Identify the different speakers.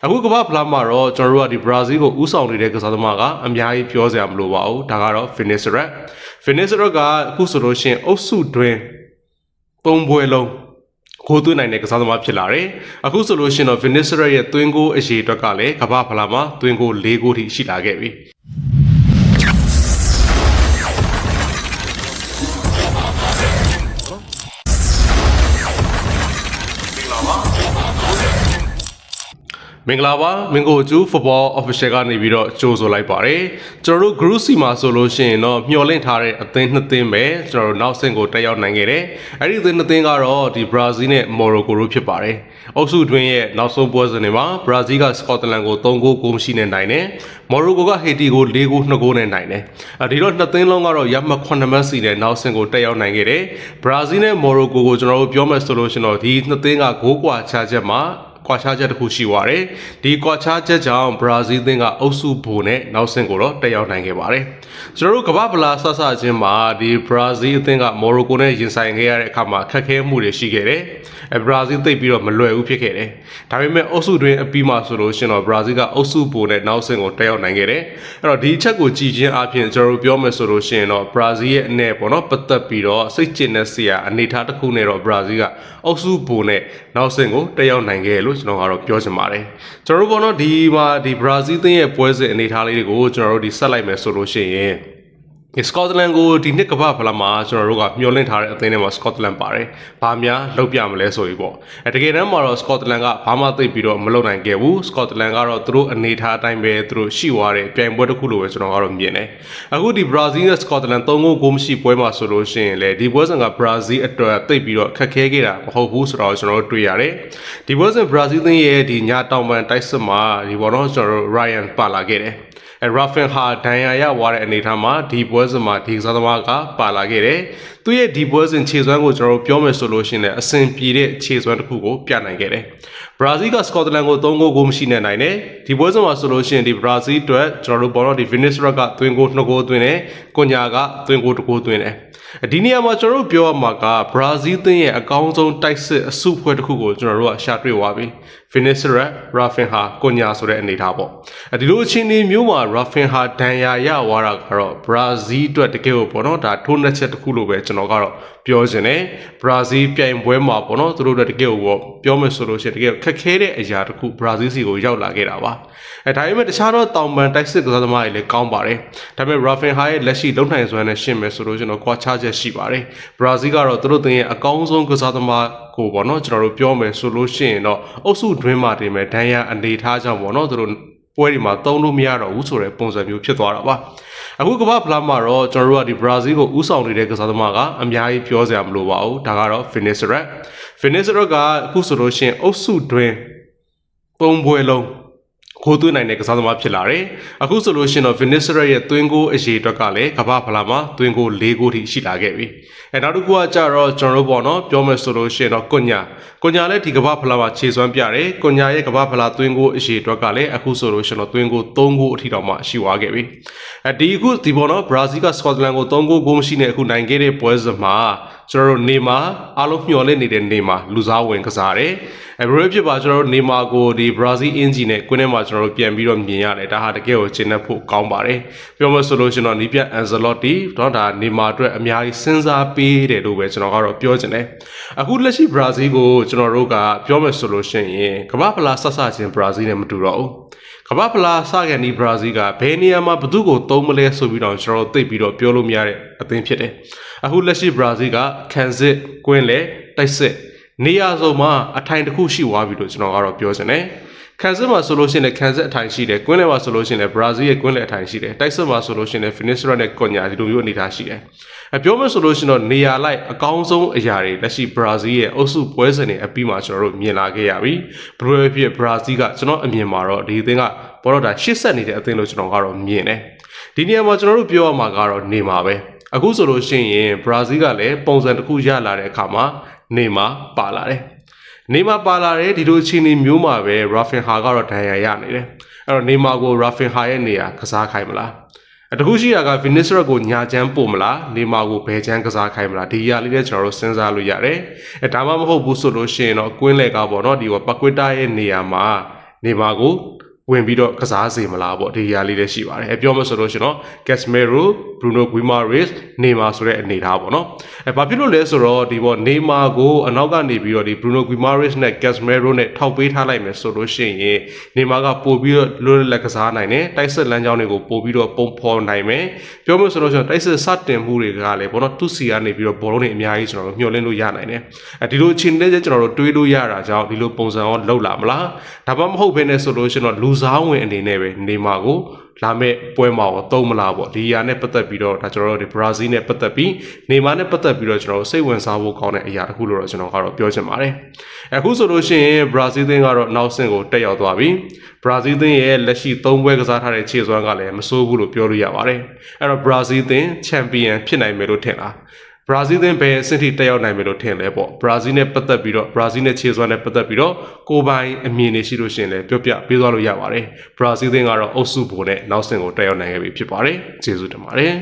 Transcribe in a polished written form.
Speaker 1: အခုကမ္ဘာဖလားမှာတော့ကျွန်တော်တို့ကဒီဘရာဇီးကိုဥဆောင်နေတဲ့ကစားသမားကအများကြီးပြောစရာမလိုပါဘူးဒါကတော့ Vinicius ကအခုဆိုလို့ရှိရင်အုပ်စုတွင်း၃ပွဲလုံးကိုသွင်းနိုင်တဲ့ကစားသမားဖြစ်လာတယ်အခုဆိုလို့ရှိရင်တော့ Vinicius ရဲ့သွင်းဂိုးအရေအတွက်ကလည်းကမ္ဘာဖလားမှာသွင်းဂိုး၄ဂိုးထိရှိလာခဲ့ပြီမင်္ဂလာပါမင်္ဂိုကျူ football official ကနေပြီးတော့ကြိုဆိုလိုက်ပါတယ်ကျွန်တော်တို့ group C မှာဆိုလို့ရှိရင်တော့မျှော်လင့်ထားတဲ့အသင်းနှစ်သင်းပဲကျွန်တော်တို့နောက်ဆင့်ကိုတက်ရောက်နိုင်ခဲ့တယ်အဲ့ဒီအသင်းနှစ်သင်းကတော့ဒီ Brazil နဲ့ Morocco တို့ဖြစ်ပါတယ်အုပ်စုတွင်းရဲ့နောက်ဆုံးပွဲစဉ်တွေမှာ Brazil က Scotland ကို3ဂိုးကိုမရှိနဲ့နိုင်တယ် Morocco က Haiti ကို4ဂိုး2ဂိုးနဲ့နိုင်တယ်ဒီတော့နှစ်သင်းလုံးကတော့ရမှတ်9မှတ်စီနဲ့နောက်ဆင့်ကိုတက်ရောက်နိုင်ခဲ့တယ် Brazil နဲ့ Morocco ကိုကျွန်တော်တို့ပြောမယ်ဆိုလို့ရှိရင်တော့ဒီနှစ်သင်းကဂိုးကွာခြားချက်မှာကွာခြားချက်တစ်ခုရှိပါတယ်ဒီကွာခြားချက်ကြောင့်ဘရာဇီးသင်းကအုပ်စုဘိုနဲ့နောက်ဆင့်ကိုတော့တက်ရောက်နိုင်ခဲ့ပါတယ်ကျွန်တော်တို့ကမ္ဘာဖလားဆဆချင်းမှာဒီဘရာဇီးအသင်းကမော်ရိုကိုနဲ့ရင်ဆိုင်ခဲ့ရတဲ့အခါမှာခက်ခဲမှုတွေရှိခဲ့တယ်ဘရာဇီးသိပ်ပြီးတော့မလွယ်ဘူးဖြစ်ခဲ့တယ်ဒါပေမဲ့အုပ်စုတွင်းအပြီးမှဆိုလို့ရှင်တော့ဘရာဇီးကအုပ်စုဘိုနဲ့နောက်ဆင့်ကိုတက်ရောက်နိုင်ခဲ့တယ်အဲ့တော့ဒီအချက်ကိုကြည့်ချင်းအပြင်ကျွန်တော်တို့ပြောမယ်ဆိုလို့ရှင်တော့ဘရာဇီးရဲ့အနေပေါ့နော်ပတ်သက်ပြီးတော့စိတ်ကျဉ်တဲ့ဆရာအနေထားတစ်ခုနဲ့တော့ဘရာဇီးကအုပ်စုဘိုနဲ့နောက်ဆင့်ကိုတက်ရောက်နိုင်ခဲ့လို့ကျွန်တော်ကတော့ပြောချင်ပါတယ်ကျွန်တော်တို့ဘောနော်ဒီမှာဒီဘရာဇီးသင်းရဲ့ပွဲစဉ်အနေထားလေးတွေကိုကျွန်တော်တို့ဒီဆက်လိုက်မယ်ဆိုလို့ရှိရင်Scotland ကိုဒီနှစ်ကမ္ဘာဖလားမှာကျွန်တော်တို့ကမျှော်လင့်ထားတဲ့အသင်းထဲမှာ Scotland ပါတယ်။ဘာများလုပ်ပြမလဲဆိုပြီးပေါ့။တကယ်တမ်းမှာတော့ Scotland ကဘာမှသိပ်ပြီးတော့မလုပ်နိုင်ခဲ့ဘူး။ Scotland ကတော့သူတို့အနေထားအတိုင်းပဲသူတို့ရှိသွားတယ်ပြိုင်ပွဲတစ်ခုလိုပဲကျွန်တော်ကတော့မြင်တယ်။အခုဒီ Brazil နဲ့ Scotland 3ဂိုးကိုမရှိပွဲမှာဆိုလို့ရှိရင်လေဒီပွဲစဉ်က Brazil အတွက်သိပ်ပြီးတော့ခက်ခဲခဲ့တာမဟုတ်ဘူးဆိုတော့ကျွန်တော်တို့တွေ့ရတယ်။ဒီပွဲစဉ် Brazil သင်းရဲ့ဒီညတောင်ပန်တိုက်စစ်မှာဒီဘောနော်ကျွန်တော်တို့ Ryan ပါလာခဲ့တယ်။Rafinha ဟာဒဏ်ရာရသွားတဲ့အနေအထားမှာဒီပွဲစဉ်မှာဒီကစားသမားကပါလာခဲ့တယ်။သူရဲ့ဒီပွဲစဉ်ခြေစွမ်းကိုကျွန်တော်တို့ပြောမယ်ဆိုလို့ရှိရင်အဆင်ပြေတဲ့ခြေစွမ်းတစ်ခုကိုပြနိုင်ခဲ့တယ်။ Brazil က Scotland ကို3ဂိုးကိုမရှိနဲ့နိုင်တယ်။ဒီပွဲစဉ်မှာဆိုလို့ရှိရင်ဒီ Brazil အတွက်ကျွန်တော်တို့ဘောနော်ဒီ Vinicius ကသွင်းဂိုး2ဂိုးသွင်းတယ်။ကွန်ညာကသွင်းဂိုး1ဂိုးသွင်းတယ်။ဒီနေရာမှာကျွန်တော်တို့ပြောရမှာက Brazil သင်းရဲ့အကောင်းဆုံးတိုက်စစ်အစုဖွဲ့တစ်ခုကိုကျွန်တော်တို့ကရှာတွေ့သွားပြီ။ Vinicius, Rafinha, ကွန်ညာဆိုတဲ့အနေထားပေါ့။ဒီလိုအခြေအနေမျိုးမှာ Rafinha ဒဏ်ရာရသွားတာကတော့ Brazil အတွက်တကယ်ကိုပေါ့နော်ဒါထိုးနှက်ချက်တစ်ခုလိုပဲကျွန်တော်ကတော့ပြောချင်တယ် Brazil ပြိုင်ပွဲမှာပေါ့နော်သူတို့တို့တကယ်ကိုပြောမယ်ဆိုလို့ရှိရင်တကယ်ခက်ခဲတဲ့အရာတစ်ခု Brazil စီကိုရောက်လာခဲ့တာပါဒါပေမဲ့တခြားတော့တောင်ပန်တိုက်စစ်ကစားသမားတွေလည်းကောင်းပါတယ်ဒါပေမဲ့ Rafinha ရဲ့လက်ရှိလုံနိုင်စွမ်းနဲ့ရှင်းမယ်ဆိုလို့ကျွန်တော်ကွာခြားချက်ရှိပါတယ် Brazil ကတော့သူတို့တင်ရဲ့အကောင်းဆုံးကစားသမားကိုပေါ့နော်ကျွန်တော်တို့ပြောမယ်ဆိုလို့ရှိရင်တော့အုပ်စုတွင်းမှာတင်မဲ့ဒဏ်ရာအနေထားကြောင့်ပေါ့နော်သူတို့ပွဲဒီမှာသုံးလို့မရတော့ဘူးဆိုတဲ့ပုံစံမျိုးဖြစ်သွားတာပါအခုကမ္ဘာဖလားမှာတော့ကျွန်တော်တို့ကဒီဘရာဇီးကိုဥဆောင်နေတဲ့ကစားသမားကအများကြီးပြောစရာမလိုပါဘူးဒါကတော့ Vinicius ကအခုဆိုလို့ရှိရင်အုပ်စုတွင်း၃ပွဲလုံးကိုသွင်းနိုင်တဲ့ကစားသမားဖြစ်လာတယ်အခုဆိုလို့ရှိရင်တော့ Vinicius ရဲ့သွင်းဂိုးအရေအတွက်ကလည်းကမ္ဘာဖလားမှာသွင်းဂိုး၄ဂိုးထိရှိလာခဲ့ပြီနောက်တစ်ခုကကြတော့ကျွန်တော်တို့ပေါ့နော်ပြောမယ်ဆိုလို့ရှိရင်တော့ကွန်ညာလည်းဒီကမ္ဘာဖလားမှာခြေစွမ်းပြတယ်ကွန်ညာရဲ့ကမ္ဘာဖလားသွင်းဂိုးအရေအတွက်ကလည်းအခုဆိုလို့ရှိရင်တော့သွင်းဂိုး၃ဂိုးအထိတောင်မှရှိသွားခဲ့ပြီဒီပေါ့နော် Brazil က Scotland ကို3ဂိုးကိုမရှိနဲ့အခုနိုင်ခဲ့တဲ့ပွဲစဉ်မှာကျွန်တော်တို့နေမာအားလုံးမျှော်လင့်နေတဲ့နေမာလူစားဝင်ကစားတယ်ဘယ်လိုဖြစ်ပါကျွန်တော်တို့နေမာကိုဒီ Brazil အင်ဂျီနဲ့ကွင်းထဲမှာကျွန်တော်တို့ပြန်ပြီးတော့မြင်ရတယ်ဒါဟာတကယ်ကိုရှင်းနေဖို့ကောင်းပါတယ်ပြောမယ်ဆိုလို့ရှင်တော့နီးပြ Ancelotti တော့ဒါနေမာအတွက်အများကြီးစဉ်းစားပေးတယ်လို့ပဲကျွန်တော်ကတော့ပြောချင်တယ်အခုလက်ရှိ Brazil ကိုကျွန်တော်တို့ကပြောမယ်ဆိုလို့ရှင်ရင်ကမ္ဘာဖလားဆဆချင်း Brazil နဲ့မတူတော့ဘူးကမ္ဘာဖလားစကန်ဒီ Brazil ကဘယ်နေရာမှာဘသူ့ကိုသုံးမလဲဆိုပြီးတော့ကျွန်တော်တို့သိပြီးတော့ပြောလို့မရတဲ့အသင်းဖြစ်တယ်အခုလက်ရှိ Brazil ကခံစစ်ကွင်းလေတိုက်စစ်နေရာစုံမှာအထိုင်တစ်ခုရှိသွားပြီလို့ကျွန်တော်ကတော့ပြောချင်တယ်ခံစစ်မှာဆိုလို့ရှိရင်ခံစစ်အထိုင်ရှိတယ်ကွင်းလေမှာဆိုလို့ရှိရင် Brazil ရဲ့ကွင်းလေအထိုင်ရှိတယ်တိုက်စစ်မှာဆိုလို့ရှိရင် Vinicius နဲ့ကွန်ညာဒီလိုမျိုးအနေထားရှိတယ်ပြောမယ်ဆိုလို့ရှိရင်တော့နေရာလိုက်အကောင်းဆုံးအရာတွေလက်ရှိ Brazil ရဲ့အုပ်စုပွဲစဉ်တွေအပြီးမှာကျွန်တော်တို့မြင်လာခဲ့ရပြီဘယ်လိုဖြစ် Brazil ကကျွန်တော်အမြင်မှာတော့ဒီအသင်းကဘောတော့ဒါရှစ်ဆက်နေတဲ့အသင်းလို့ကျွန်တော်ကတော့မြင်တယ်ဒီနေရာမှာကျွန်တော်တို့ပြောရမှာကတော့နေမှာပဲအခုဆိုလို့ရှိရင် Brazil ကလည်းပုံစံတစ်ခုရလာတဲ့အခါမှာနေမှာပါလာတယ်ဒီလိုအခြေအနေမျိုးမှာပဲ Rafinha ကတော့ဒဏ်ရာရနေတယ်အဲ့တော့နေမာကို Rafinha ရဲ့နေရာကစားခိုင်းမလားတခုရှိတာက Vinicius ကိုညာချမ်းပို့မလားနေမာကိုဘယ်ချမ်းကစားခိုင်းမလားဒီရလေးလည်းကျွန်တော်တို့စဉ်းစားလို့ရတယ်ဒါမှမဟုတ်ဘူးဆိုလို့ရှိရင်တော့ကွင်းလေကပေါ့နော်ဒီပကွေတာရဲ့နေရာမှာ နေမာကိုဝင်ပြီးတော့ကစားစေမလားပေါ့ဒီရာလေးလည်းရှိပါတယ်ပြောမှဆိုလို့ရှင်တော့ Casemiro Bruno Guimaraes နေမာဆိုတဲ့အနေထားပေါ့နော်ဘာဖြစ်လို့လဲဆိုတော့ဒီပေါ့နေမာကိုအနောက်ကနေပြီးတော့ဒီ Bruno Guimaraes နဲ့ Casemiro နဲ့ထောက်ပေးထားလိုက်မယ်ဆိုလို့ရှိရင်နေမာကပို့ပြီးတော့လွတ်လပ်ကစားနိုင်တယ်တိုက်စစ်လမ်းကြောင်းတွေကိုပို့ပြီးတော့ပုံဖော်နိုင်မယ်ပြောမှဆိုလို့ရှင်တိုက်စစ်စတင်မှုတွေကလည်းပေါ့နော်သူစီကနေပြီးတော့ဘောလုံးတွေအများကြီးကျွန်တော်တို့မျှော်လင့်လို့ရနိုင်တယ်ဒီလိုအခြေအနေနဲ့ကျွန်တော်တို့တွေးလို့ရတာကြောင့်ဒီလိုပုံစံရောလောက်လာမလားဒါမှမဟုတ်ဘဲနဲ့ဆိုလို့ရှင်တော့လူစားဝင်အနေနဲ့ပဲနေမာကိုလာမဲ့ပွဲမှာတော့သုံးမလားပေါ့ဒီအရာနဲ့ပတ်သက်ပြီးတော့ဒါကျွန်တော်တို့ဒီဘရာဇီးနဲ့ပတ်သက်ပြီးနေမာနဲ့ပတ်သက်ပြီးတော့ကျွန်တော်တို့စိတ်ဝင်စားဖို့ကောင်းတဲ့အရာတစ်ခုလို့တော့ကျွန်တော်ကတော့ပြောချင်ပါတယ်အခုဆိုလို့ရှိရင်ဘရာဇီးသင်းကတော့နောက်ဆင့်ကိုတက်ရောက်သွားပြီဘရာဇီးသင်းရဲ့လက်ရှိ3ပွဲကစားထားတဲ့ခြေစွမ်းကလည်းမဆိုးဘူးလို့ပြောလို့ရပါတယ်အဲ့တော့ဘရာဇီးသင်းချန်ပီယံဖြစ်နိုင်မယ်လို့ထင်လားဘရာဇီးသင်းဘယ်အဆင့်ထိတက်ရောက်နိုင်မယ်လို့ထင်လဲပေါ့ဘရာဇီးနဲ့ပတ်သက်ပြီးတော့ဘရာဇီးနဲ့ခြေစွမ်းနဲ့ပတ်သက်ပြီးတော့ကိုပိုင်အမြင်တွေရှိလို့ရှိရင်လည်းပြောပြပေးသွားလို့ရပါတယ်ဘရာဇီးသင်းကတော့အုပ်စုဘိုနဲ့နောက်ဆင့်ကိုတက်ရောက်နိုင်ခဲ့ပြီဖြစ်ပါတယ်ကျေးဇူးတင်ပါတယ်